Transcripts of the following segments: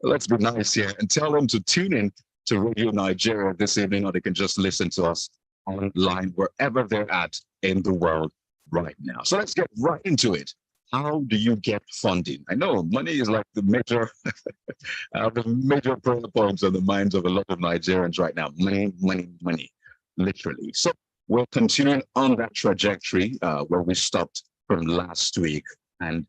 Let's be nice here and tell them to tune in to Radio Nigeria this evening, or they can just listen to us online wherever they're at in the world right now. So let's get right into it. How do you get funding? I know money is like the major prayer points on the minds of a lot of Nigerians right now. Money, money, money, literally. So we're continuing on that trajectory where we stopped from last week. And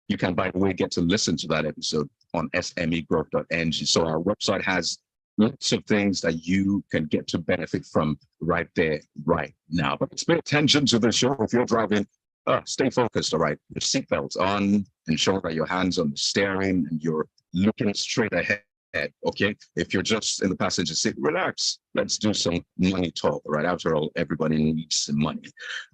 you can, by the way, get to listen to that episode on smegrowth.ng. So our website has lots of things that you can get to benefit from right there, right now. But let's pay attention to the show. If you're driving, stay focused, all right? Your seatbelts on, ensure that your hands on the steering and you're looking straight ahead. Okay, if you're just in the passenger seat, relax. Let's do some money talk. Right, after all, everybody needs some money.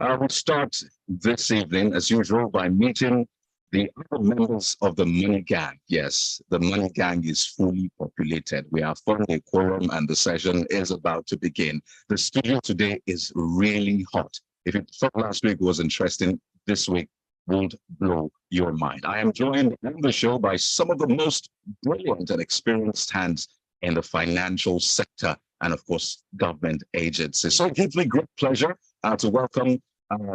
We'll start this evening, as usual, by meeting the other members of the Money Gang. Yes, the Money Gang is fully populated. We are forming a quorum and the session is about to begin. The studio today is really hot. If you thought last week was interesting, this week won't blow your mind. I am joined on the show by some of the most brilliant and experienced hands in the financial sector and, of course, government agencies. So it gives me great pleasure to welcome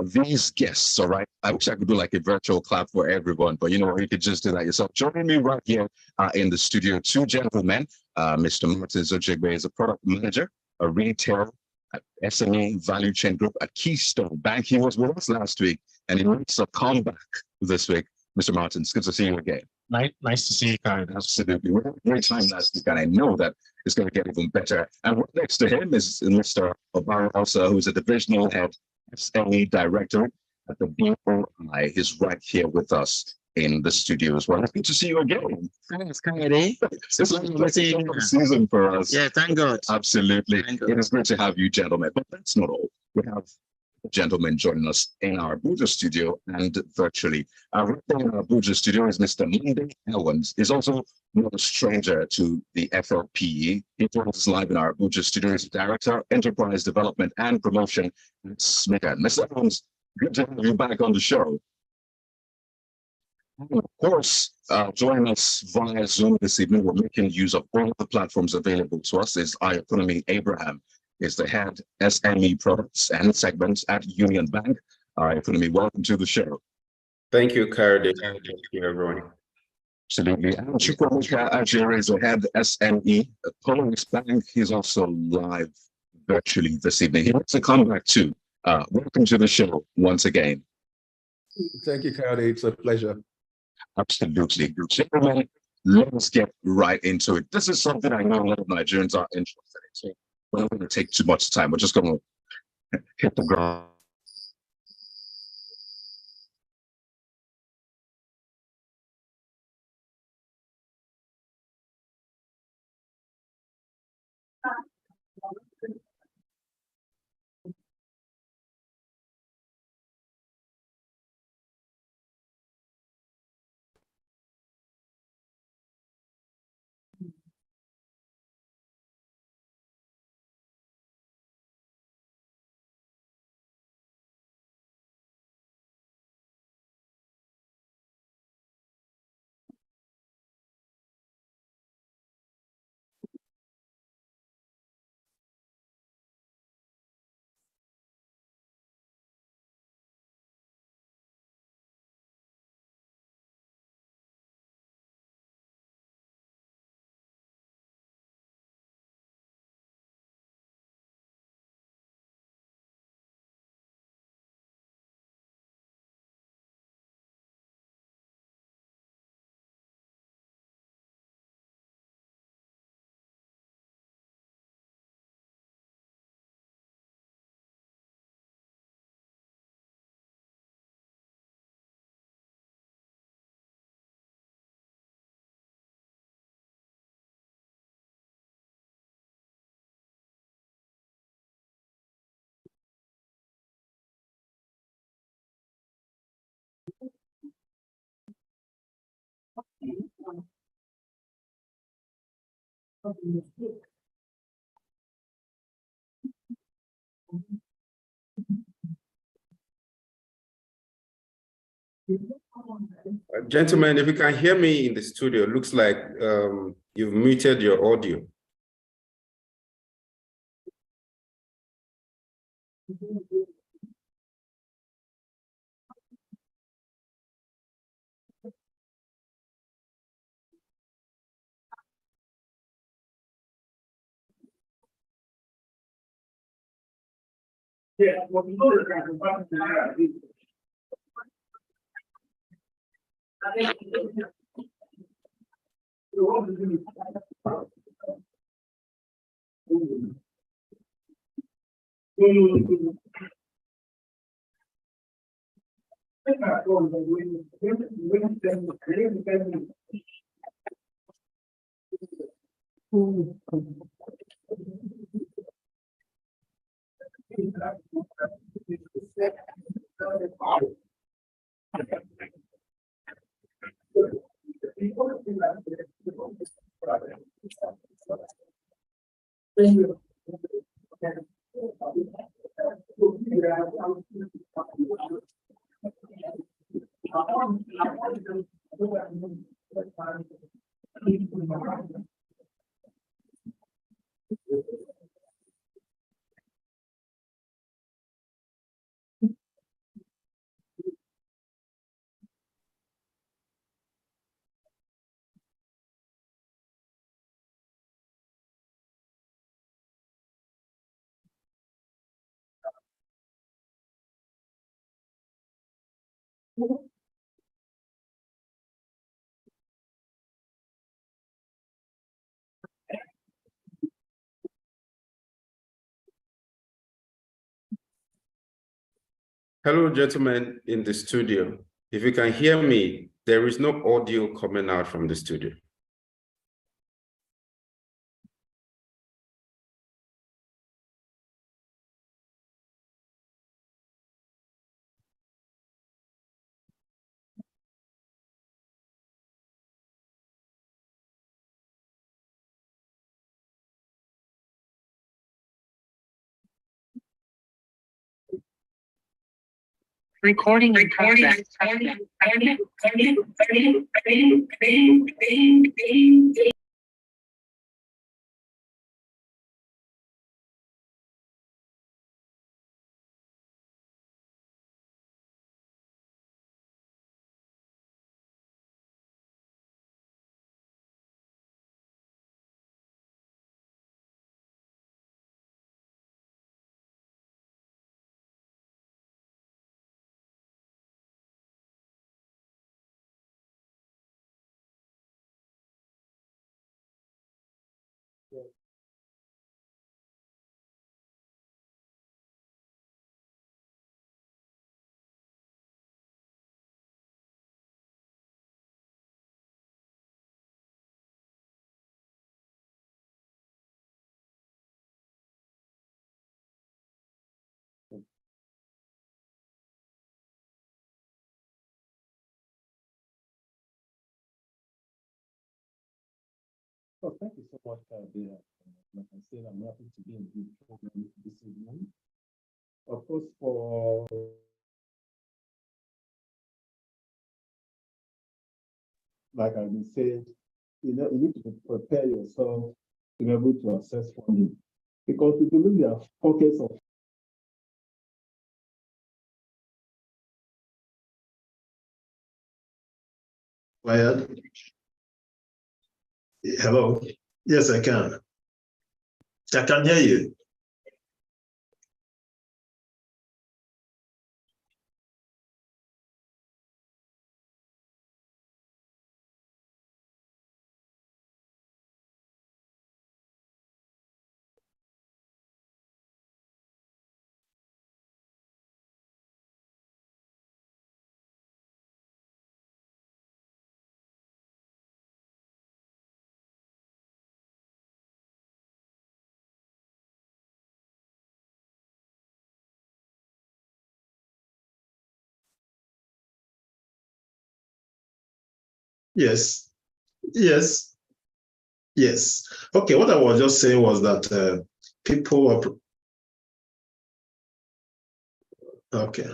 these guests. All right. I wish I could do like a virtual clap for everyone, but you know, you could just do that yourself. Joining me right here in the studio, two gentlemen. Mr. Martin Zochegbe is a product manager, a retail SME value chain group at Keystone Bank. He was with us last week and he makes a comeback this week. Mr. Martin, it's good to see you again. Nice to see you, Karen. Absolutely. We had a great time last week, and I know that it's going to get even better. And right next to him is Mr. Obara Elsa, who's a divisional head SME director at the BOI. He's right here with us in the studio as well. It's good to see you again. Thanks, Kennedy. It's like a season for us. Yeah, thank God. Absolutely. It is great to have you, gentlemen. But that's not all. We have gentlemen joining us in our Abuja studio and virtually. Right there in our Abuja studio is Mr. Monday Owens. He's also not a stranger to the FLPE. He joins us live in our Abuja studio as Director, Enterprise Development and Promotion at SMICA. Mr. Owens, good to have you back on the show. And of course, joining us via Zoom this evening, we're making use of all of the platforms available to us, is Ayokunmi Abraham, is the head SME products and segments at Union Bank. Ayokunmi, welcome to the show. Thank you, Karen. Thank you, everyone. Absolutely. And Chukwuemeka Ajere is the head SME at Polaris Bank. He's also live virtually this evening. He wants to come back too. Welcome to the show once again. Thank you, Karen. It's a pleasure. Absolutely. Gentlemen, let's get right into it. This is something I know a lot of Nigerians are interested in. So we're not going to take too much time. We're just going to hit the ground. Gentlemen, if you can hear me in the studio, looks like you've muted your audio. Hello, gentlemen in the studio. If you can hear me, there is no audio coming out from the studio. Recording in progress. Oh, thank you so much, Dear. Like I said, I'm happy to be in the program this evening. Of course, for like I've been saying, you need to prepare yourself to be able to access funding. Because we believe there are pockets of Wired. Hello. Yes, I can. I can hear you. Yes. Yes. Yes. Okay. What I was just saying was that people are. Okay.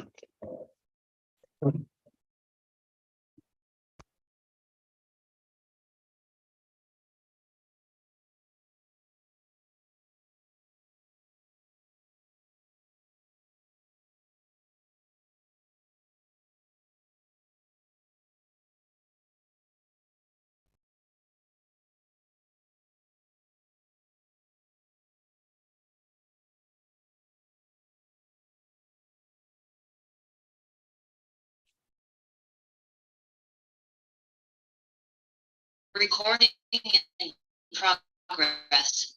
Recording in progress.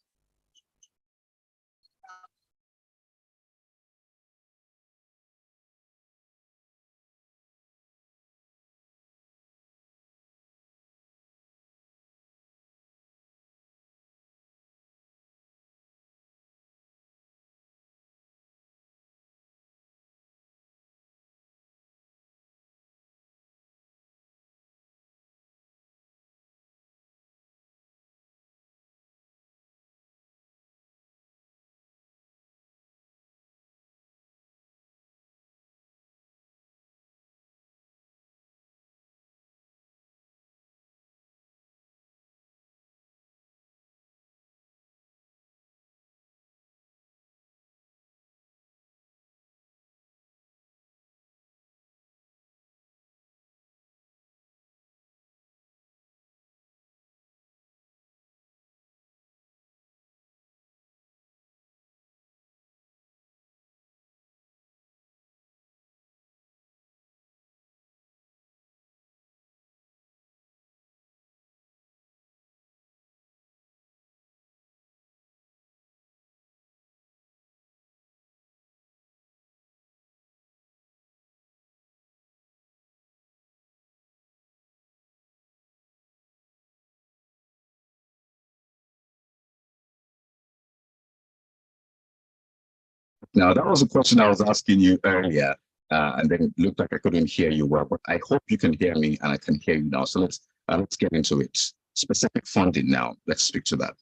Now, that was a question I was asking you earlier, and then it looked like I couldn't hear you well, but I hope you can hear me and I can hear you now. So let's get into it. Specific funding now. Let's speak to that.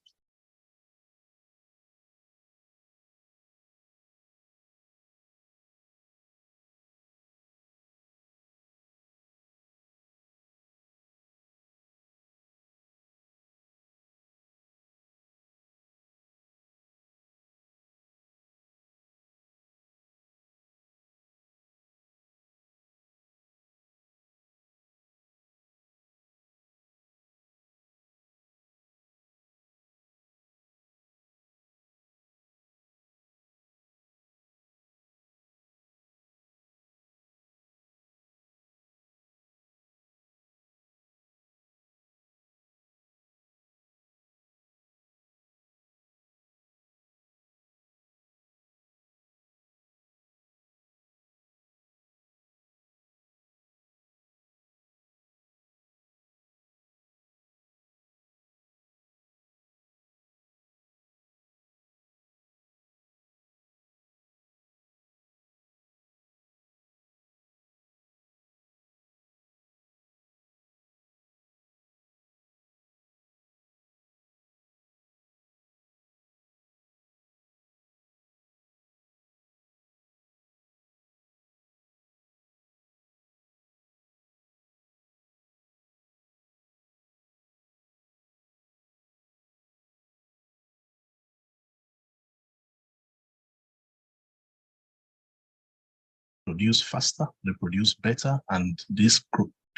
Produce faster, they produce better, and these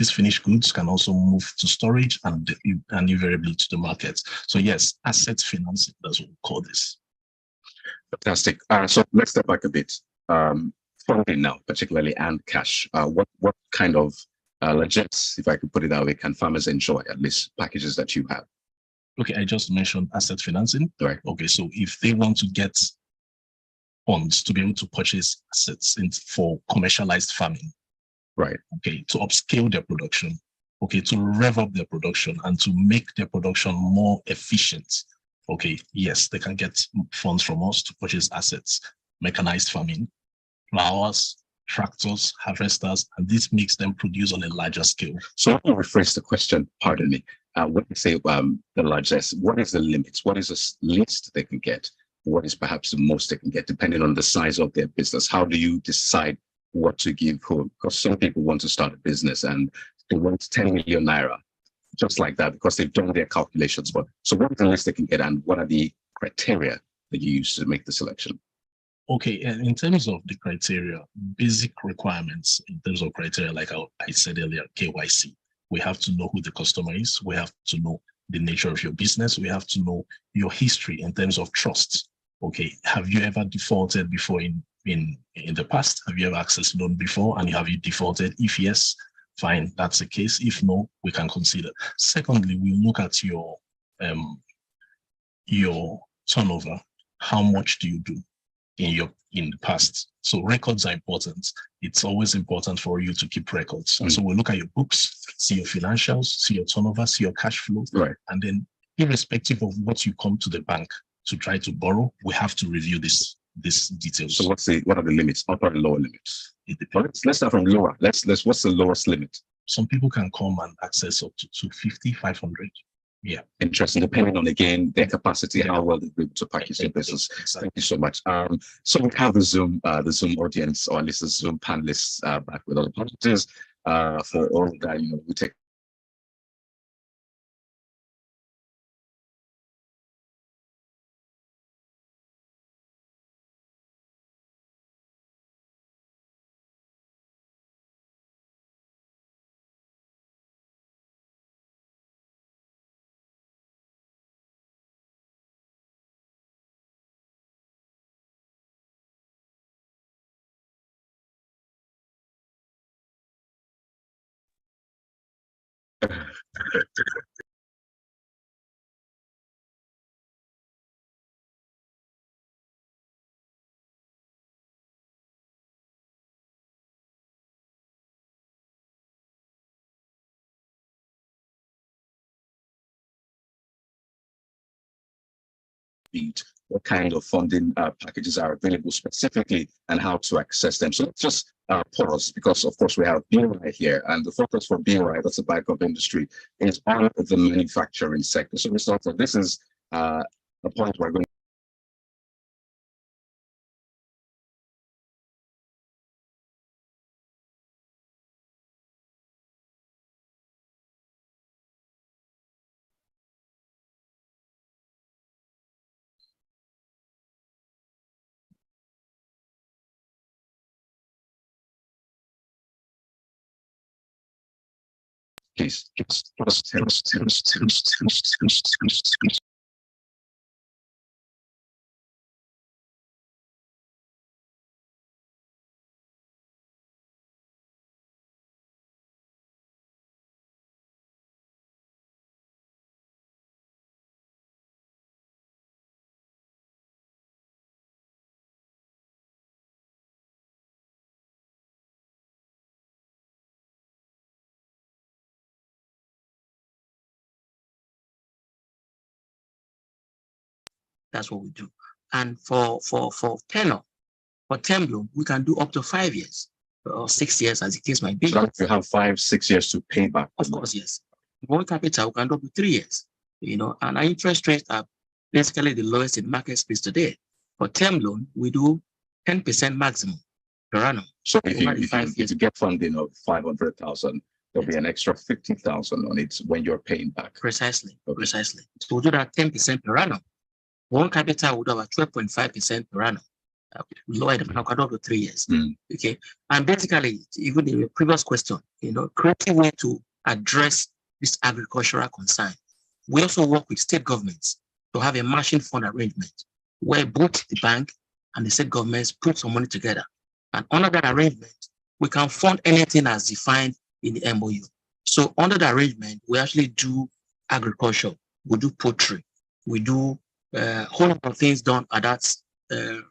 finished goods can also move to storage and invariably to the market. So yes, asset financing, that's what we call this. Fantastic. So let's step back a bit. Funding now, particularly, and cash. What kind of legends, if I could put it that way, can farmers enjoy, at least packages that you have? Okay, I just mentioned asset financing. Right. Okay, so if they want to get funds to be able to purchase assets for commercialized farming, right? Okay, to upscale their production, okay, to rev up their production and to make their production more efficient. Okay, yes, they can get funds from us to purchase assets, mechanized farming, flowers, tractors, harvesters, and this makes them produce on a larger scale. So let me rephrase the question, pardon me. When you say the largest, what is the limits? What is the least they can get? What is perhaps the most they can get, depending on the size of their business? How do you decide what to give whom? Because some people want to start a business and they want 10 million naira, just like that, because they've done their calculations. But so what is the least they can get, and what are the criteria that you use to make the selection? Okay, and in terms of the criteria, basic requirements in terms of criteria, like I said earlier, KYC. We have to know who the customer is. We have to know the nature of your business. We have to know your history in terms of trust. Okay, have you ever defaulted before in the past? Have you ever accessed loan before, and have you defaulted? If yes, fine, that's the case. If no, we can consider. Secondly, we look at your turnover. How much do you do in the past? So records are important. It's always important for you to keep records. And so we'll look at your books, see your financials, see your turnover, see your cash flow. Right. And then irrespective of what you come to the bank to try to borrow, we have to review these details. So what are the limits? Upper and lower limits? Let's start from lower. What's the lowest limit? Some people can come and access up to 250, 500. Yeah. Interesting. Depending on, again, their capacity, how well they're able to package their business. Exactly. Thank you so much. So we have the Zoom audience, or at least the Zoom panelists back with other apologies for all that, we take. What kind of funding packages are available specifically and how to access them. So let's just pause, because of course we have BRI here, and the focus for BRI, that's the Bank of Industry, is on the manufacturing sector. So we thought that this is a point we're going please. That's what we do. And for tenor, for term loan, we can do up to 5 years or 6 years, as the case might be. So you have 5-6 years to pay back. Of course, yes. Working capital, we can do up to 3 years. And our interest rates are basically the lowest in market space today. For term loan, we do 10% maximum per annum. So if you get funding of 500,000, there'll be an extra 50,000 on it when you're paying back. Precisely. So we do that 10% per annum. One capital would have a 12.5% per annum. Lower than up to 3 years. Okay. And basically, even in the previous question, creating way to address this agricultural concern. We also work with state governments to have a matching fund arrangement where both the bank and the state governments put some money together. And under that arrangement, we can fund anything as defined in the MOU. So under the arrangement, we actually do agriculture, we do poultry, we do a whole lot of things done at that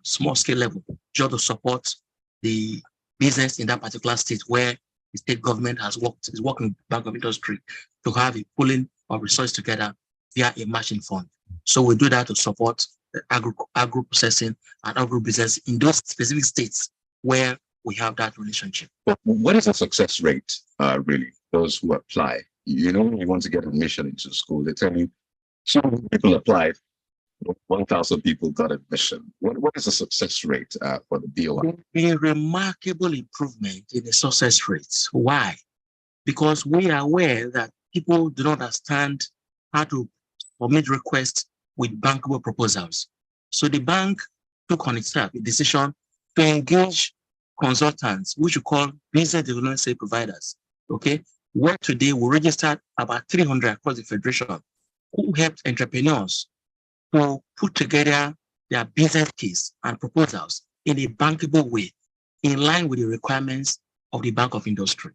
small scale level, just to support the business in that particular state where the state government is working with the Bank of Industry to have a pooling of resources together via a matching fund. So we do that to support agro processing and agro business in those specific states where we have that relationship. But what is the success rate, really, those who apply? You want to get admission into school, they tell you so many people applied, 1,000 people got admission. What is the success rate for the BOI? A remarkable improvement in the success rates. Why? Because we are aware that people do not understand how to submit requests with bankable proposals. So the bank took on itself a decision to engage consultants, which we call business development service providers. Okay, where today we registered about 300 across the federation who helped entrepreneurs to put together their business case and proposals in a bankable way, in line with the requirements of the Bank of Industry.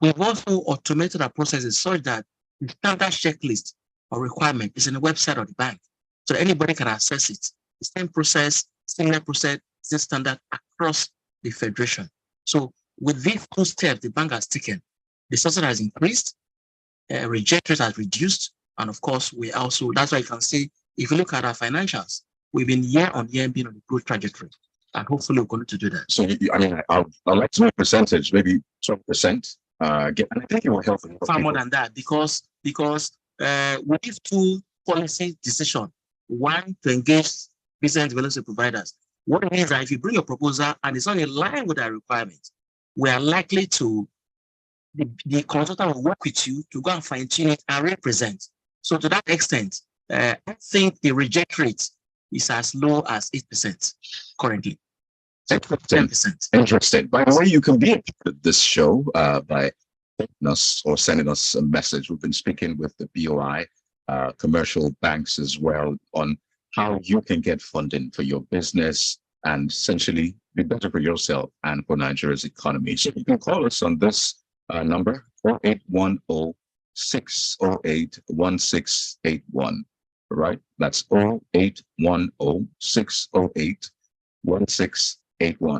We've also automated our processes such that the standard checklist or requirement is in the website of the bank, so that anybody can access it. The same process, similar process, same standard across the federation. So with these two steps the bank has taken, the success has increased, reject rate has reduced, and of course, we also, that's why you can see, if you look at our financials, we've been year on year being on a growth trajectory, and hopefully we're going to do that. So, I mean, I'd like to know a percentage, maybe 12%. And I think it will help. Far more than that, because with these two policy decisions, one, to engage business development providers. What it means that if you bring a proposal and it's not in line with our requirements, we are likely to, the consultant will work with you to go and fine tune it and represent. So to that extent, I think the reject rate is as low as 8% currently. So 10%. Interesting. By the way, you can be a part of this show by us or sending us a message. We've been speaking with the BOI, commercial banks as well, on how you can get funding for your business and essentially be better for yourself and for Nigeria's economy. So you can call us on this number, 0810-608-1681. Right? That's 0810-608-1681.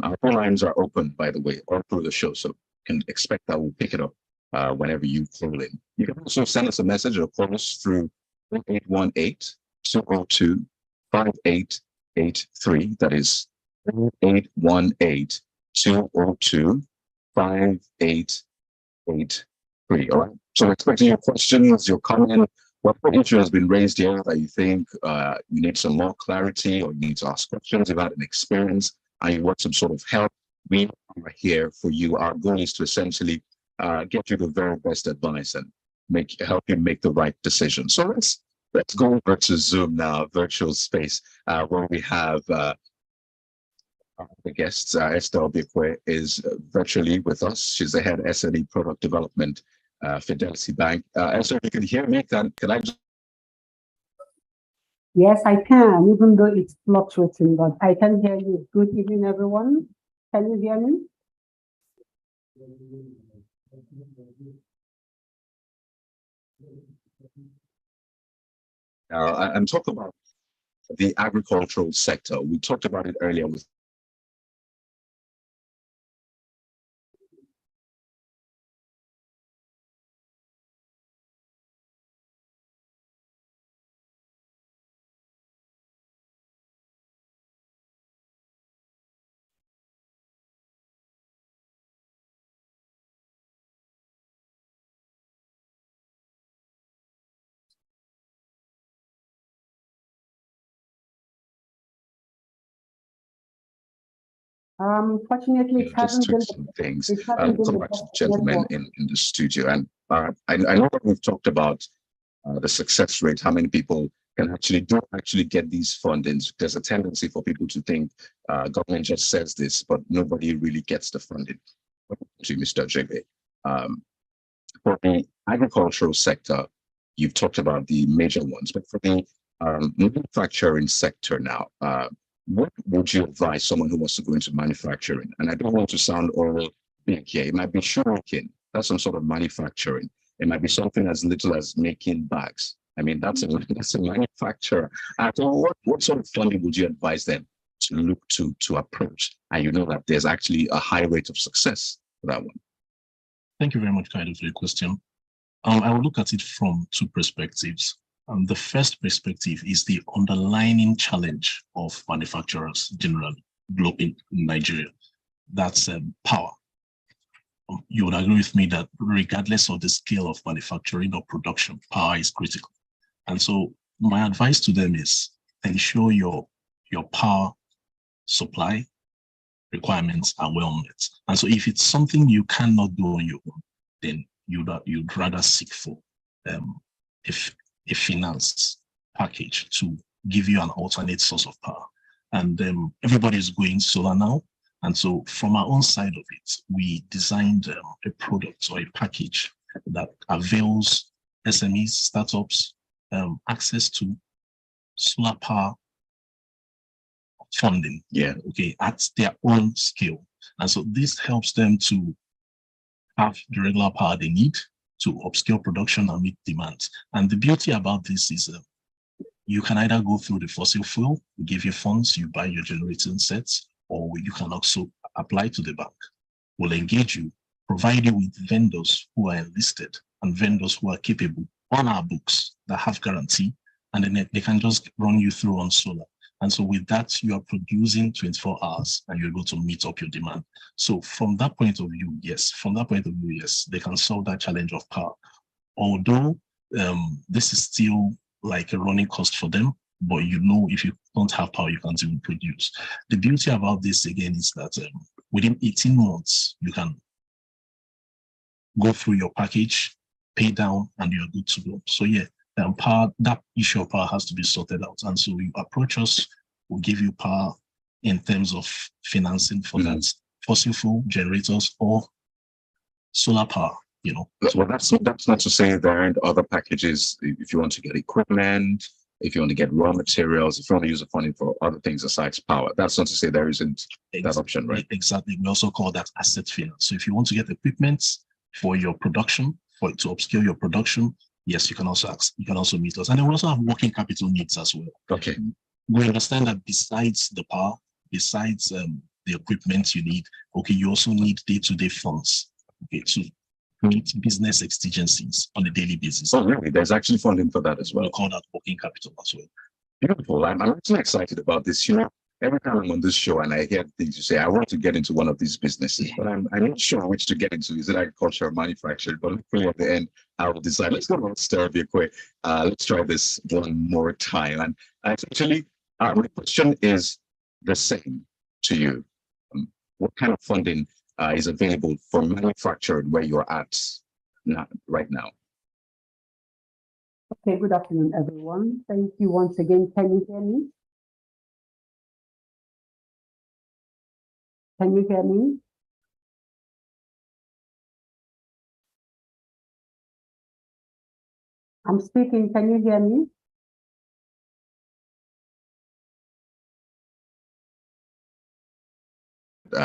Our phone lines are open, by the way, all through the show. So you can expect that we'll pick it up whenever you call in. You can also send us a message or call us through 0818-202-5883. That is 0818-202-5883. All right. So expecting your questions, your comment. What issue has been raised here that you think you need some more clarity, or you need to ask questions about an experience and you want some sort of help? We are here for you. Our goal is to essentially get you the very best advice and help you make the right decision. So let's go over to Zoom now, virtual space, where we have the guests. Esther Obikwe is virtually with us. She's the head SME product development, Fidelity Bank. Esther, if you can hear me, can I just... Yes, I can, even though it's fluctuating, but I can hear you. Good evening, everyone. Can you hear me? I'm talking about the agricultural sector. We talked about it earlier with Fortunately, it hasn't been some things. it hasn't been Come the back to the best gentleman network. in the studio. And I know that we've talked about the success rate, how many people can actually get these fundings. There's a tendency for people to think government just says this, but nobody really gets the funding. To Mr. JB, for the agricultural sector, you've talked about the major ones, but for the manufacturing sector now, what would you advise someone who wants to go into manufacturing? And I don't want to sound all big here. It might be sugarcane. That's some sort of manufacturing. It might be something as little as making bags. I mean, that's a manufacturer. So what sort of funding would you advise them to look to approach? And you know that there's actually a high rate of success for that one. Thank you very much, Kaido, for your question. I will look at it from two perspectives. The first perspective is the underlying challenge of manufacturers generally in Nigeria. That's power. You would agree with me that regardless of the scale of manufacturing or production, power is critical. And so my advice to them is ensure your power supply requirements are well met. And so if it's something you cannot do on your own, then you'd rather seek for a finance package to give you an alternate source of power. And everybody is going solar now. And so from our own side of it, we designed a product or a package that avails SMEs, startups, access to solar power funding, at their own scale. And so this helps them to have the regular power they need to upscale production and meet demand. And the beauty about this is you can either go through the fossil fuel, we give you funds, you buy your generating sets, or you can also apply to the bank. We'll engage you, provide you with vendors who are enlisted and vendors who are capable on our books that have guarantee, and then they can just run you through on solar. And so with that, you are producing 24 hours and you're able to meet up your demand. So from that point of view, yes, they can solve that challenge of power. Although this is still like a running cost for them, but if you don't have power, you can't even produce. The beauty about this again is that within 18 months, you can go through your package, pay down, and you're good to go. So yeah, that issue of power has to be sorted out. And so you approach us, we'll give you power in terms of financing for that fossil fuel generators or solar power, Well, that's not to say there aren't other packages if you want to get equipment, if you want to get raw materials, if you want to use the funding for other things besides power. That's not to say there isn't that option, right? Exactly. We also call that asset finance. So if you want to get equipment for your production, to upscale your production, yes, you can also meet us. And then we also have working capital needs as well. Okay. We understand that besides the power, besides the equipment you need, you also need day-to-day funds, to meet business exigencies on a daily basis. Oh, really? There's actually funding for that as well. We call that working capital as well. Beautiful. I'm actually excited about this. Every time I'm on this show and I hear things you say, I want to get into one of these businesses, but I'm not sure which to get into. Is it agriculture or manufacturing? But hopefully at the end, I will decide. Let's go to Stereo quick. Let's try this one more time. And actually, my question is the same to you. What kind of funding is available for manufacturing where you're at right now? Okay, good afternoon, everyone. Thank you once again. Can you hear me? Can you hear me? I'm speaking. Can you hear me?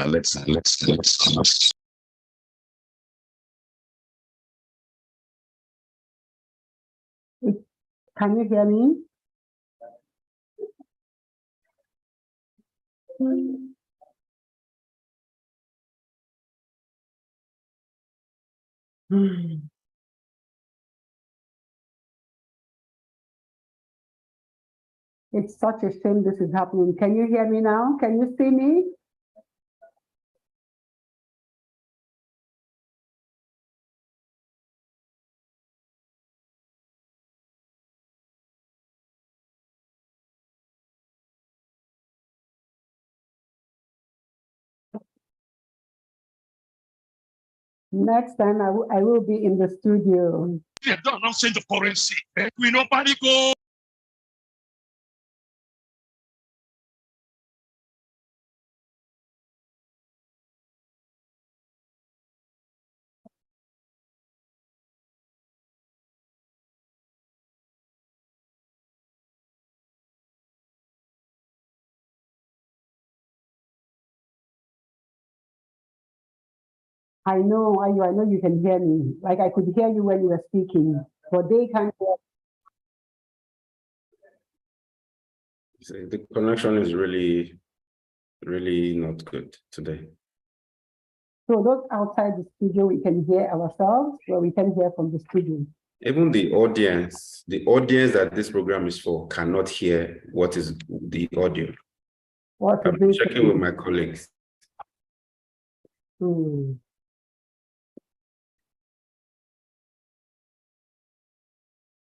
Let's. Can you hear me? It's such a shame this is happening. Can you hear me now? Can you see me? Next time I will be in the studio. Yeah, don't send the currency. We nobody go. I know you can hear me. Like I could hear you when you were speaking, but they can't hear. The connection is really not good today. So those outside the studio, we can hear ourselves, or we can hear from the studio. Even the audience that this program is for cannot hear what is the audio. I'm checking with my colleagues.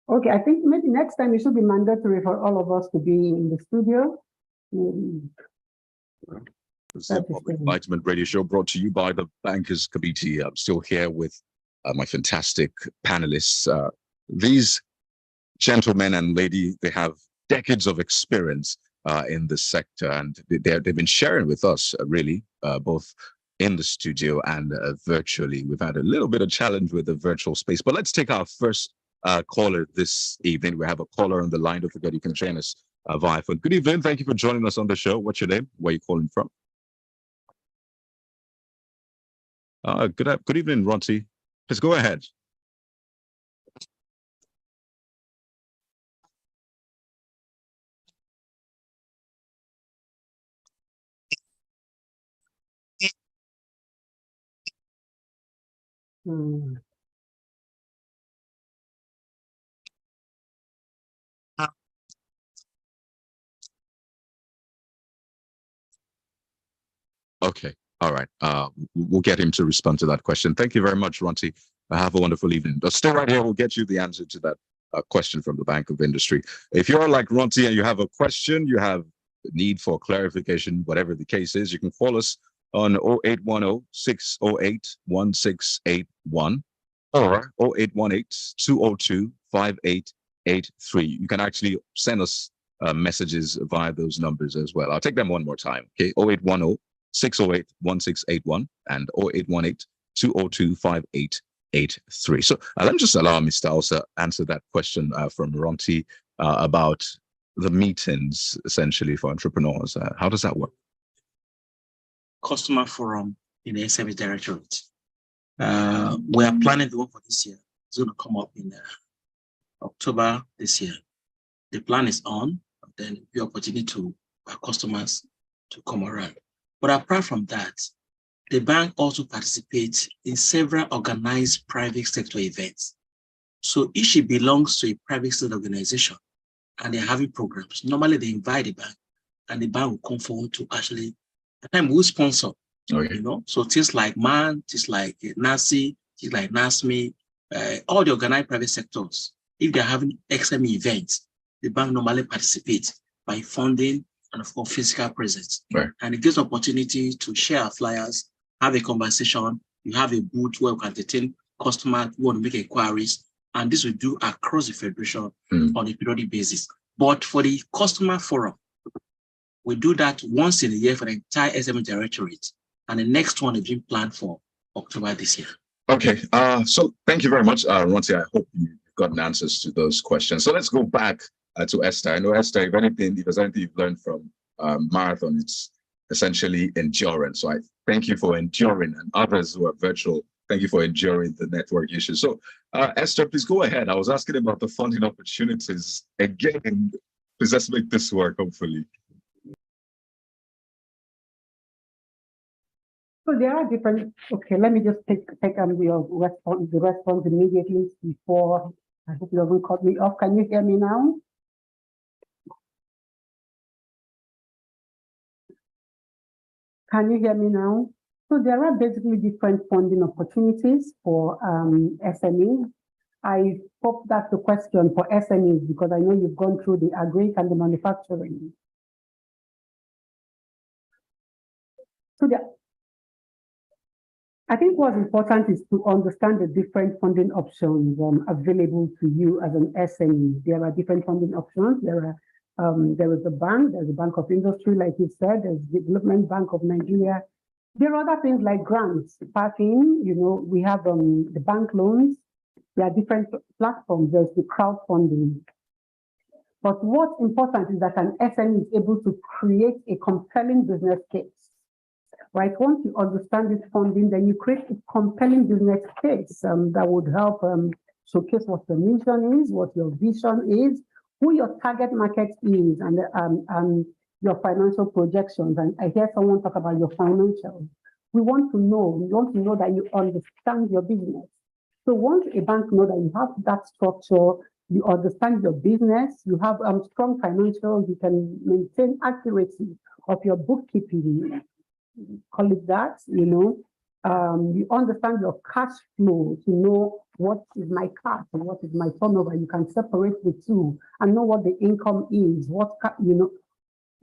Okay, I think maybe next time it should be mandatory for all of us to be in the studio. This is Enlightenment Radio Show brought to you by the Bankers Committee. I'm still here with my fantastic panelists. These gentlemen and lady, they have decades of experience in this sector, and they've been sharing with us really both in the studio and virtually. We've had a little bit of challenge with the virtual space, but let's take our first caller this evening. We have a caller on the line. Don't forget you can join us via phone. Good evening. Thank you for joining us on the show. What's your name? Where are you calling from? Good evening, Ronti. Please go ahead. Okay. All right. We'll get him to respond to that question. Thank you very much, Ronti. Have a wonderful evening. Stay right here. We'll get you the answer to that question from the Bank of Industry. If you're like Ronti and you have a question, you have a need for clarification, whatever the case is, you can call us on 0810-608-1681 or 0818-202-5883. You can actually send us messages via those numbers as well. I'll take them one more time. Okay, 0810-608-1681 and 0818-202-5883. So let me just allow Mr. Elsa answer that question from Ronti about the meetings essentially for entrepreneurs. How does that work? Customer forum in the SME Directorate. We are planning the one for this year. It's going to come up in October this year. The plan is on, then the opportunity to our customers to come around. But apart from that, the bank also participates in several organized private sector events. So if she belongs to a private sector organization and they're having programs, normally they invite the bank and the bank will come forward to actually, at the time we sponsor, you know, so things like MAN, things like NASI, things like NASME, all the organized private sectors, if they're having XME events, the bank normally participates by funding and of course physical presence. Right. And it gives opportunity to share our flyers, have a conversation, you have a booth where we can entertain customers who want to make inquiries, and this we do across the federation on a periodic basis. But for the customer forum, we do that once in a year for the entire SME Directorate, and the next one is being planned for October this year. Okay, so thank you very much, Ronti. I hope you've gotten answers to those questions. So let's go back to Esther. I know, Esther, if there's anything you've learned from Marathon, it's essentially endurance. So I thank you for enduring, and others who are virtual, thank you for enduring the network issues. So Esther, please go ahead. I was asking about the funding opportunities. Again, please let's make this work, hopefully. So there are different, okay, let me just take the response immediately before, I hope you haven't cut me off. Can you hear me now? Can you hear me now? So there are basically different funding opportunities for SMEs. I hope that's the question for SMEs because I know you've gone through the agri and the manufacturing. So I think what's important is to understand the different funding options available to you as an SME. There are different funding options. There is a bank, there's a Bank of Industry, like you said, there's the Development Bank of Nigeria. There are other things like grants, parking, you know, we have the bank loans. There are different platforms. There's the crowdfunding. But what's important is that an SME is able to create a compelling business case. Right, once you understand this funding, then you create a compelling business case that would help showcase what your mission is, what your vision is, who your target market is, and your financial projections. And I hear someone talk about your financials. We want to know that you understand your business. So once a bank knows that you have that structure, you understand your business, you have strong financials, you can maintain accuracy of your bookkeeping. Call it that, you know, you understand your cash flow to know what is my cash and what is my turnover. You can separate the two and know what the income is,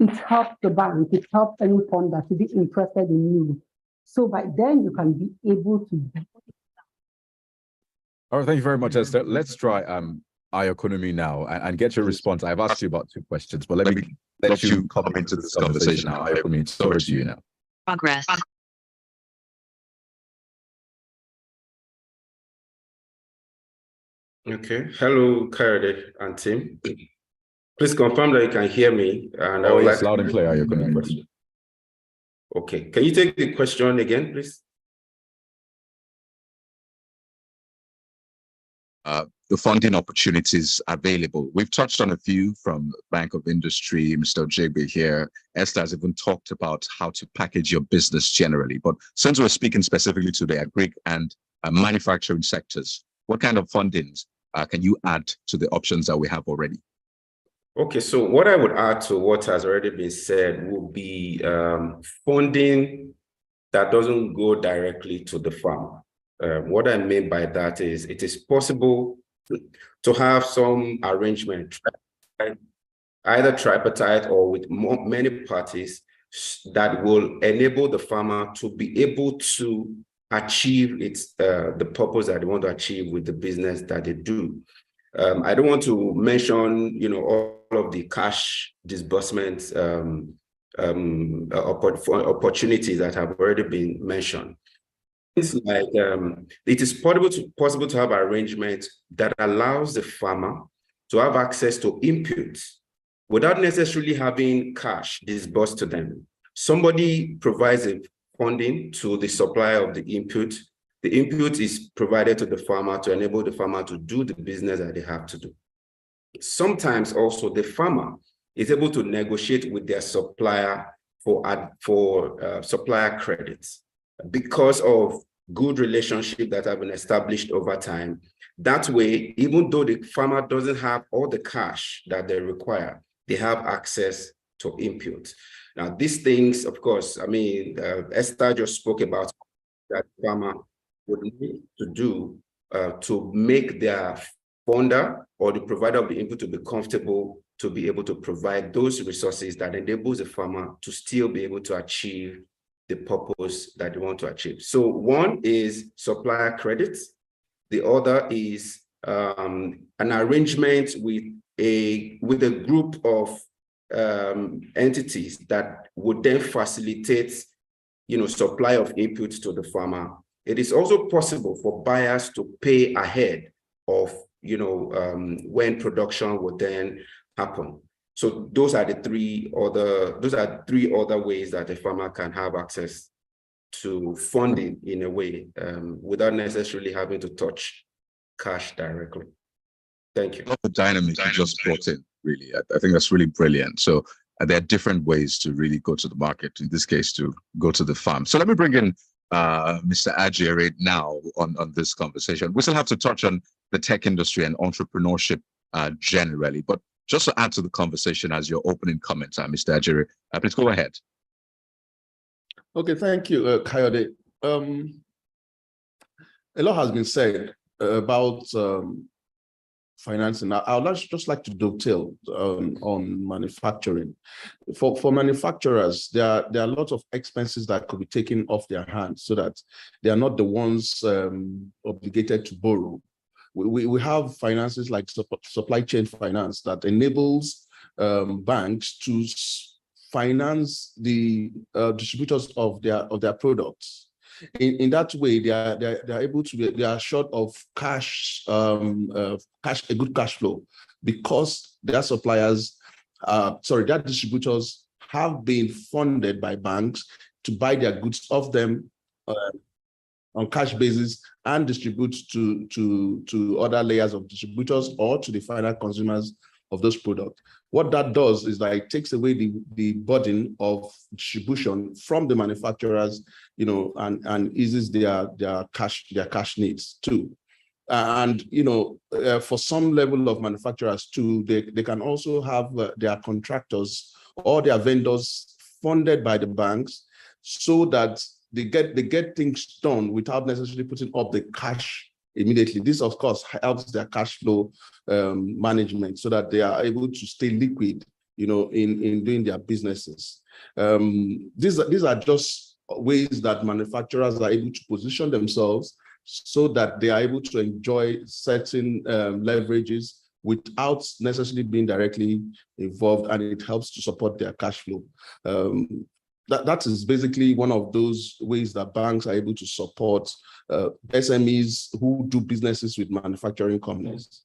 it helps the bank, it helps any fund that is interested in you. So by then you can be able to. All right, thank you very much, Esther. Let's try Ayokunumi now and get your response. I've asked you about 2 questions, but let me let you come into this conversation now. Ayokunumi, it's over to you now. Progress. Okay. Hello, Kayode and team. Please confirm that you can hear me. And I would like loud and clear. You're going to question. Okay. Can you take the question again, please? the funding opportunities available. We've touched on a few from Bank of Industry, Mr. Ojegbe here. Esther has even talked about how to package your business generally. But since we're speaking specifically to the agri and manufacturing sectors, what kind of fundings can you add to the options that we have already? Okay, so what I would add to what has already been said would be funding that doesn't go directly to the farmer. What I mean by that is it is possible to have some arrangement, either tripartite or with many parties, that will enable the farmer to be able to achieve the purpose that they want to achieve with the business that they do. I don't want to mention, all of the cash disbursements opportunities that have already been mentioned. It's like it is possible to have arrangements that allows the farmer to have access to inputs without necessarily having cash disbursed to them. Somebody provides a funding to the supplier of the input. The input is provided to the farmer to enable the farmer to do the business that they have to do. Sometimes also the farmer is able to negotiate with their supplier for supplier credits because of good relationship that have been established over time. That way, even though the farmer doesn't have all the cash that they require, they have access to inputs. Now, these things, of course, Esther just spoke about that farmer would need to do to make their funder or the provider of the input to be comfortable to be able to provide those resources that enables the farmer to still be able to achieve the purpose that they want to achieve. So one is supplier credits. The other is an arrangement with a group of entities that would then facilitate, supply of inputs to the farmer. It is also possible for buyers to pay ahead of, when production would then happen. So those are three other ways that a farmer can have access to funding in a way without necessarily having to touch cash directly. Thank you. The dynamic you just brought in, really. I think that's really brilliant. So there are different ways to really go to the market, in this case, to go to the farm. So let me bring in Mr. Ajere now on this conversation. We still have to touch on the tech industry and entrepreneurship generally, but just to add to the conversation as your opening comments, Mr. Ajere, please go ahead. Okay, thank you, Kayode. A lot has been said about financing. I would just like to dovetail on manufacturing. For manufacturers, there are a lot of expenses that could be taken off their hands so that they are not the ones obligated to borrow. We have finances like supply chain finance that enables banks to finance the distributors of their products. In that way, they are able to they are short of cash, a good cash flow, because their suppliers, their distributors have been funded by banks to buy their goods off them on cash basis and distribute to other layers of distributors or to the final consumers of those products. What that does is that it takes away the burden of distribution from the manufacturers, and eases their cash needs too. And for some level of manufacturers too, they can also have their contractors or their vendors funded by the banks so that they get things done without necessarily putting up the cash immediately. This, of course, helps their cash flow management so that they are able to stay liquid, in doing their businesses. These are just ways that manufacturers are able to position themselves so that they are able to enjoy certain leverages without necessarily being directly involved, and it helps to support their cash flow. That is basically one of those ways that banks are able to support SMEs who do businesses with manufacturing companies.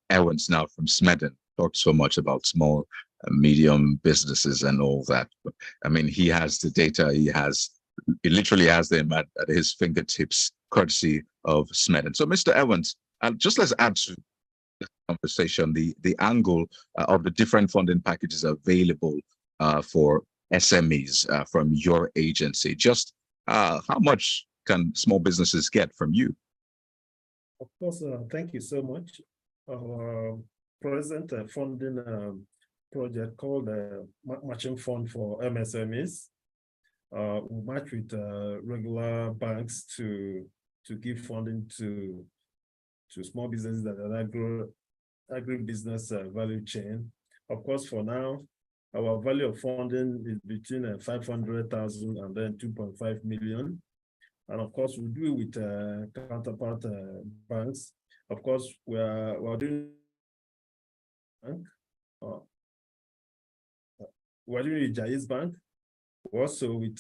Ewens now from Smedden talked so much about small and medium businesses and all that. But, he has the data, he has he literally has them at his fingertips, courtesy of Smedden. So, Mr. Evans, just let's add to the conversation the angle of the different funding packages available for SMEs from your agency. Just how much can small businesses get from you? Of course, thank you so much. Our present funding project called the Matching Fund for MSMEs. We match with regular banks to give funding to small businesses that are agribusiness value chain. Of course, for now, our value of funding is between 500,000 and then 2.5 million. And of course, we do it with counterpart banks. Of course, we're doing we're doing with Jais Bank, also with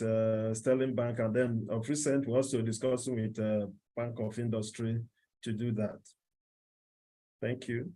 Sterling Bank, and then of recent, we're also discussing with Bank of Industry to do that. Thank you.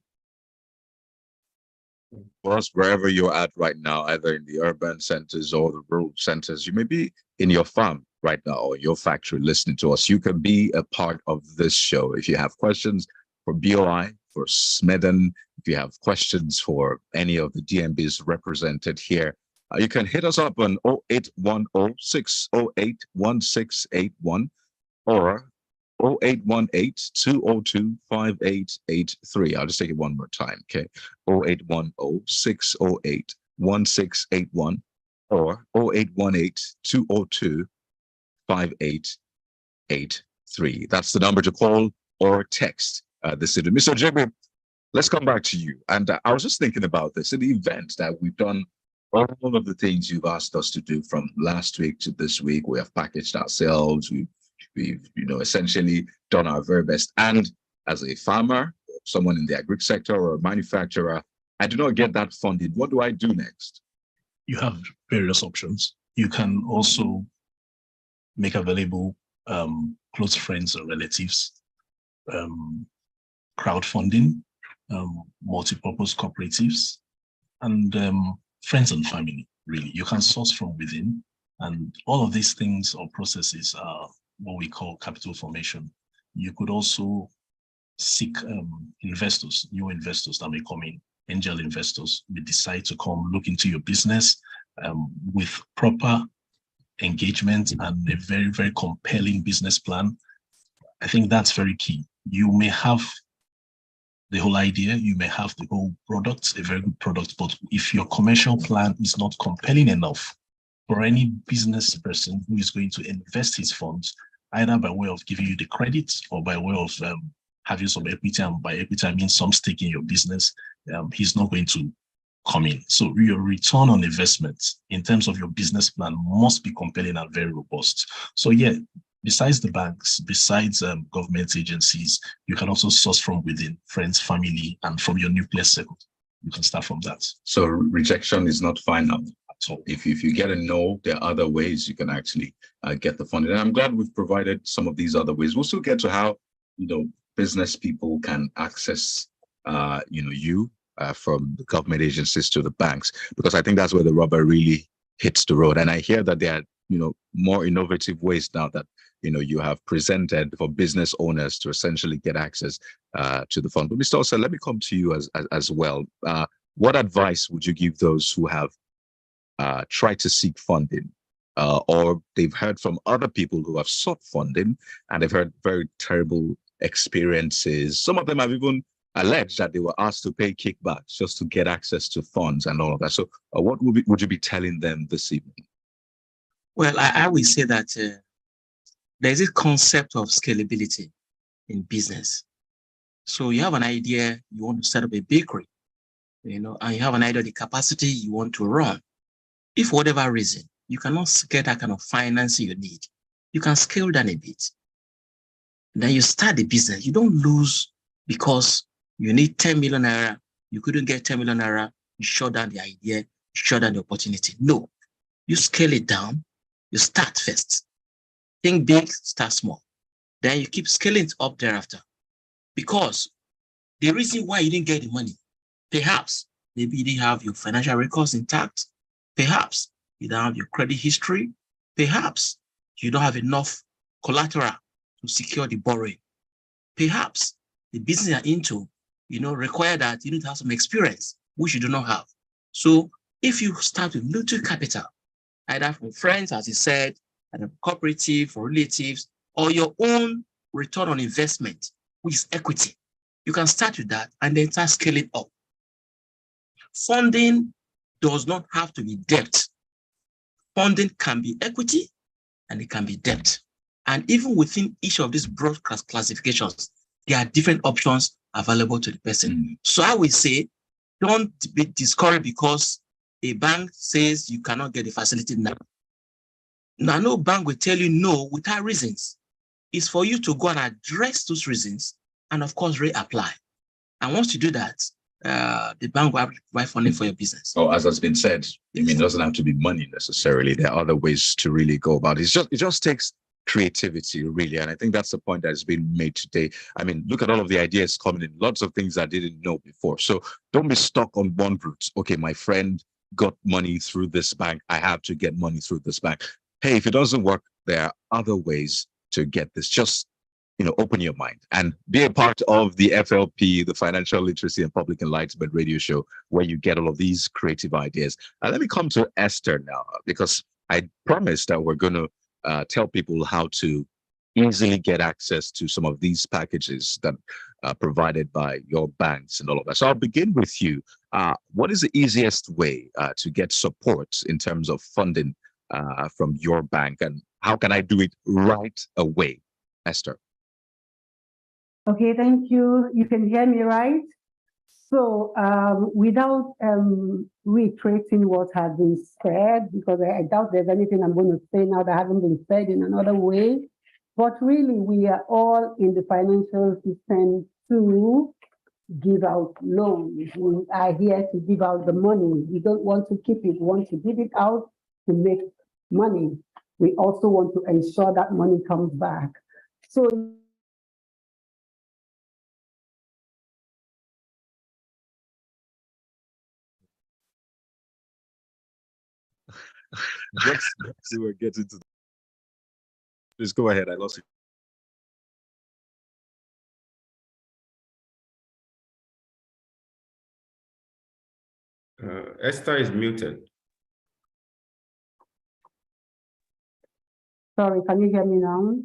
For us, wherever you're at right now, either in the urban centers or the rural centers, you may be in your farm right now or your factory listening to us. You can be a part of this show. If you have questions for BOI, for Smedden, if you have questions for any of the DMBs represented here, you can hit us up on 0810-608-1681 or 0818-202-5883. I'll just take it one more time, okay? 0810-608-1681 or 0818-202-5883. That's the number to call or text this evening. Mr. Jigby, let's come back to you. And I was just thinking about this. In the event that we've done all of the things you've asked us to do from last week to this week, we have packaged ourselves, we've essentially done our very best. And as a farmer, someone in the agri sector or a manufacturer, I do not get that funding. What do I do next? You have various options. You can also make available close friends or relatives, crowdfunding, multi-purpose cooperatives, and friends and family, really. You can source from within. And all of these things or processes are what we call capital formation. You could also seek investors, new investors that may come in, angel investors may decide to come look into your business with proper engagement and a very, very compelling business plan. I think that's very key. You may have the whole idea, you may have the whole product, a very good product, but if your commercial plan is not compelling enough for any business person who is going to invest his funds, either by way of giving you the credit or by way of having some equity, and by equity I mean some stake in your business, he's not going to come in. So your return on investment in terms of your business plan must be compelling and very robust. So yeah, besides the banks, besides government agencies, you can also source from within, friends, family, and from your nuclear circle. You can start from that. So rejection is not final. So if you get a no, there are other ways you can actually get the funding. And I'm glad we've provided some of these other ways. We'll still get to how, business people can access, you from the government agencies to the banks, because I think that's where the rubber really hits the road. And I hear that there are, more innovative ways now that, you have presented for business owners to essentially get access to the fund. But Mr. Osa, let me come to you as well. What advice would you give those who have tried to seek funding, or they've heard from other people who have sought funding and they've heard very terrible experiences? Some of them have even alleged that they were asked to pay kickbacks just to get access to funds and all of that. So what would you be telling them this evening? Well, I will say that there's this concept of scalability in business. So you have an idea, you want to set up a bakery, and you have an idea of the capacity you want to run. If for whatever reason, you cannot get that kind of financing you need, you can scale down a bit. Then you start the business. You don't lose because you need 10 million naira. You couldn't get 10 million naira. You shut down the idea, you shut down the opportunity. No, you scale it down. You start first. Think big, start small. Then you keep scaling it up thereafter. Because the reason why you didn't get the money, perhaps, maybe you didn't have your financial records intact. Perhaps you don't have your credit history. Perhaps you don't have enough collateral to secure the borrowing. Perhaps the business you're into, require that you need to have some experience, which you do not have. So if you start with little capital, either from friends, as you said, and a cooperative or relatives, or your own return on investment, which is equity, you can start with that and then start scaling up. Funding does not have to be debt. Funding can be equity and it can be debt. And even within each of these broad classifications, there are different options available to the person. So I would say, don't be discouraged because a bank says you cannot get the facility now. Now, no bank will tell you no without reasons. It's for you to go and address those reasons and, of course, reapply. And once you do that, the bank will provide funding for your business. Oh, as has been said, it doesn't have to be money necessarily. There are other ways to really go about it. It just takes creativity, really. And I think that's the point that has been made today. I mean, look at all of the ideas coming in, lots of things I didn't know before. So don't be stuck on one route. Okay, my friend got money through this bank. I have to get money through this bank. Hey, if it doesn't work, there are other ways to get this. Just open your mind and be a part of the FLP, the Financial Literacy and Public Enlightenment radio show, where you get all of these creative ideas. Let me come to Esther now, because I promised that we're going to tell people how to easily get access to some of these packages that are provided by your banks and all of that. So I'll begin with you. What is the easiest way to get support in terms of funding from your bank, and how can I do it right away? Esther. Okay, thank you. You can hear me, right? So without retracing what has been said, because I doubt there's anything I'm going to say now that hasn't been said in another way, but really we are all in the financial system to give out loans. We are here to give out the money. We don't want to keep it. We want to give it out to make money. We also want to ensure that money comes back. So we're getting to. Please go ahead. I lost you. Esther is muted. Sorry, can you hear me now?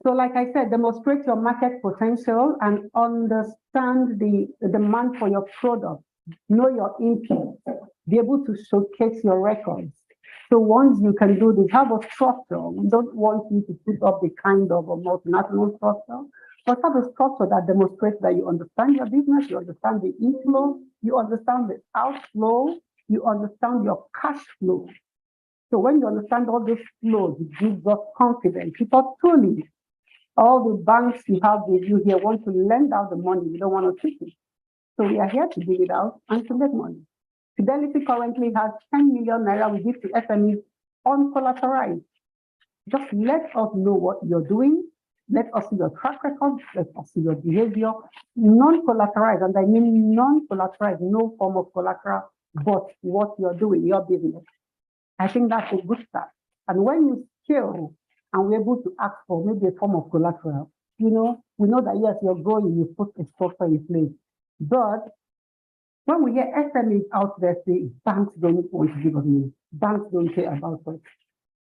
So like I said, demonstrate your market potential and understand the demand for your product. Know your input. Be able to showcase your records. So once you can do this, have a structure. We don't want you to put up the kind of a multinational structure, but have a structure that demonstrates that you understand your business, you understand the inflow, you understand the outflow, you understand your cash flow. So when you understand all these flows, it gives us confidence. Because truly, all the banks you have with you here want to lend out the money. We don't want to keep it. So we are here to give it out and to make money. Fidelity currently has 10 million naira we give to SMEs uncollateralized. Just let us know what you're doing. Let us see your track record. Let us see your behavior. Non-collateralized, and I mean non-collateralized, no form of collateral, but what you're doing, your business. I think that's a good start. And when you scale and we're able to ask for maybe a form of collateral, we know that yes, you're growing, you put a structure in place. But when we hear SMEs out there say banks don't want to give us money, banks don't care about us.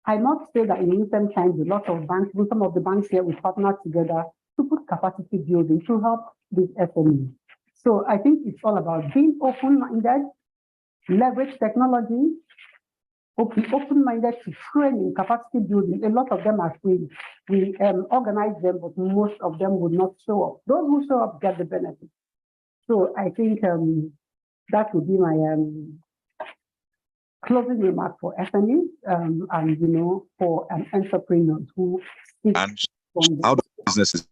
I must say that in recent times, a lot of banks, some of the banks here, we partnered together to put capacity building to help these SMEs. So I think it's all about being open-minded, leverage technology, open-minded to training, capacity building. A lot of them are free. We organize them, but most of them would not show up. Those who show up get the benefit. So I think that would be my closing remark for SMEs and for entrepreneurs who seek and how do businesses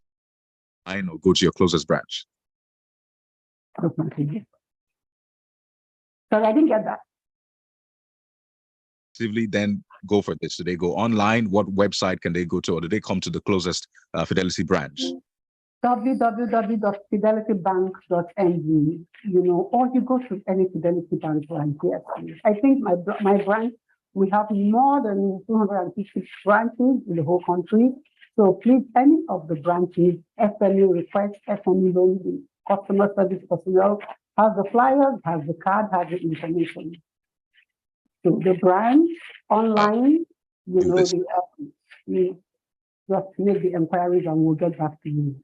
go to your closest branch? Sorry, I didn't get that. Then go for this. Do they go online? What website can they go to, or do they come to the closest Fidelity branch? www.fidelitybank.ng, or you go to any Fidelity Bank branch. Yes, I think my branch We have more than 250 branches in the whole country. So please, any of the branches, SME request, SME loan, customer service personnel, has the flyers, has the card, has the information. So the branch, online, you just make the inquiries and we'll get back to you.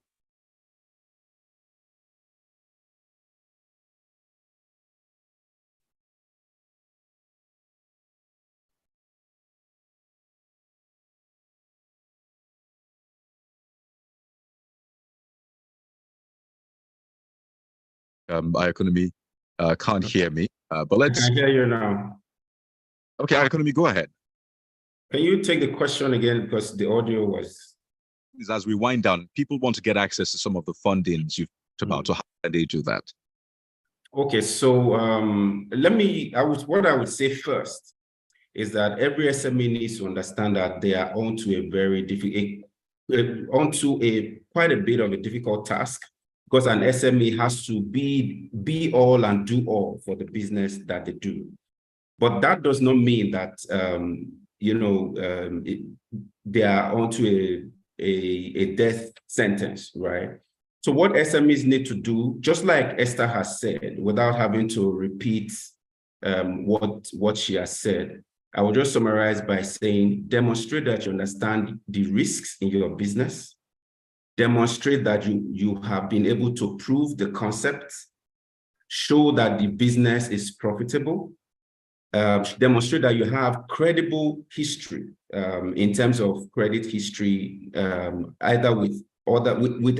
iEconomy can't hear me, but let's. I can hear you now. Okay, iEconomy, go ahead. Can you take the question again, because the audio was. As we wind down, people want to get access to some of the fundings you've talked about. So how can they do that? Okay, so what I would say first is that every SME needs to understand that they are onto a very difficult, quite a bit of a difficult task, because an SME has to be all and do all for the business that they do. But that does not mean that they are onto a death sentence, right? So what SMEs need to do, just like Esther has said, without having to repeat what she has said, I will just summarize by saying, demonstrate that you understand the risks in your business, demonstrate that you have been able to prove the concept, show that the business is profitable, demonstrate that you have credible history in terms of credit history, either with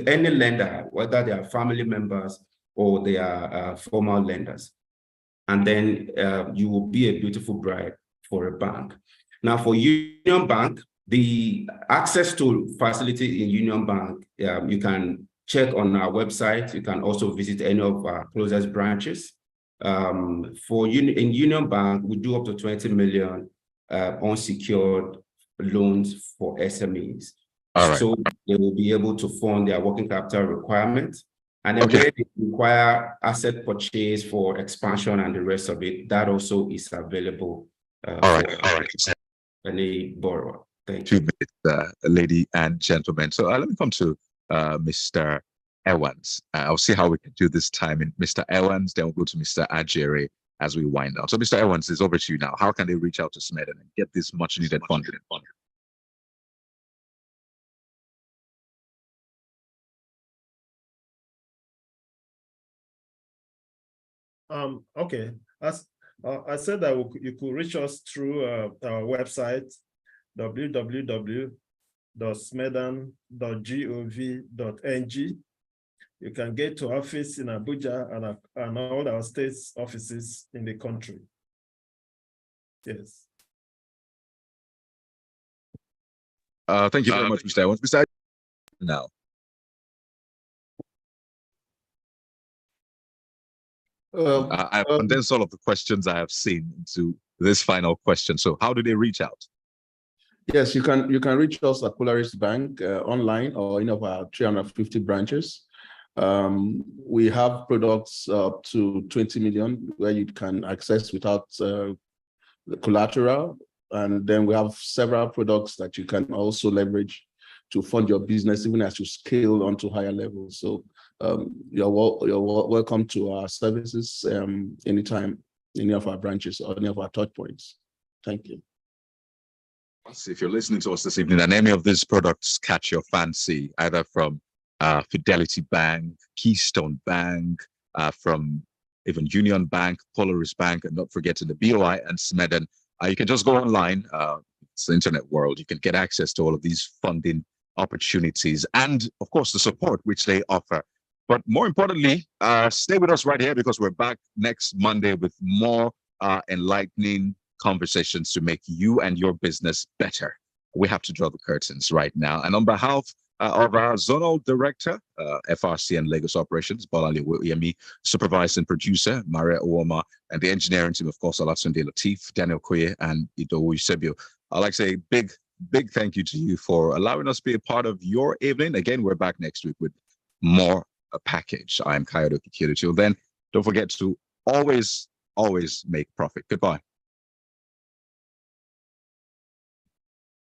any lender, whether they are family members or they are formal lenders. And then you will be a beautiful bride for a bank. Now for Union Bank, the access to facility in Union Bank, you can check on our website. You can also visit any of our closest branches. In Union Bank, we do up to 20 million unsecured loans for SMEs. All right. So they will be able to fund their working capital requirements. And then where they require asset purchase for expansion and the rest of it, that also is available for any borrower. Thank you. 2 minutes, lady and gentlemen. So let me come to Mr. Evans. I'll see how we can do this time. And Mr. Evans, then we'll go to Mr. Ajere as we wind down. So Mr. Evans, is over to you now. How can they reach out to Smeden and get this much needed funding? Okay, as I said that you could reach us through our website, www.smeden.gov.ng. You can get to office in Abuja and all our states offices in the country. Yes. Thank you very much, Mr. Evans. Mr. Now. I've condensed all of the questions I have seen into this final question. So how do they reach out? Yes, you can reach us at Polaris Bank online or in our 350 branches. We have products up to 20 million where you can access without the collateral. And then we have several products that you can also leverage to fund your business, even as you scale onto higher levels. So you're welcome to our services anytime, any of our branches or any of our touch points. Thank you. If you're listening to us this evening and any of these products catch your fancy, either from Fidelity Bank, Keystone Bank, from even Union Bank, Polaris Bank, and not forgetting the BOI and Smeden, you can just go online. It's the internet world. You can get access to all of these funding opportunities and, of course, the support which they offer. But more importantly, stay with us right here because we're back next Monday with more enlightening conversations to make you and your business better. We have to draw the curtains right now. And on behalf of our Zonal Director, FRC and Lagos Operations, Bolali Yemi, Supervising Producer, Maria Uoma, and the engineering team, of course, Olatunde Latif, Daniel Koye, and Idowu Eusebio. I'd like to say big thank you to you for allowing us to be a part of your evening. Again, we're back next week with more package. I'm Kayode Kikiri. Till then, don't forget to always make profit. Goodbye.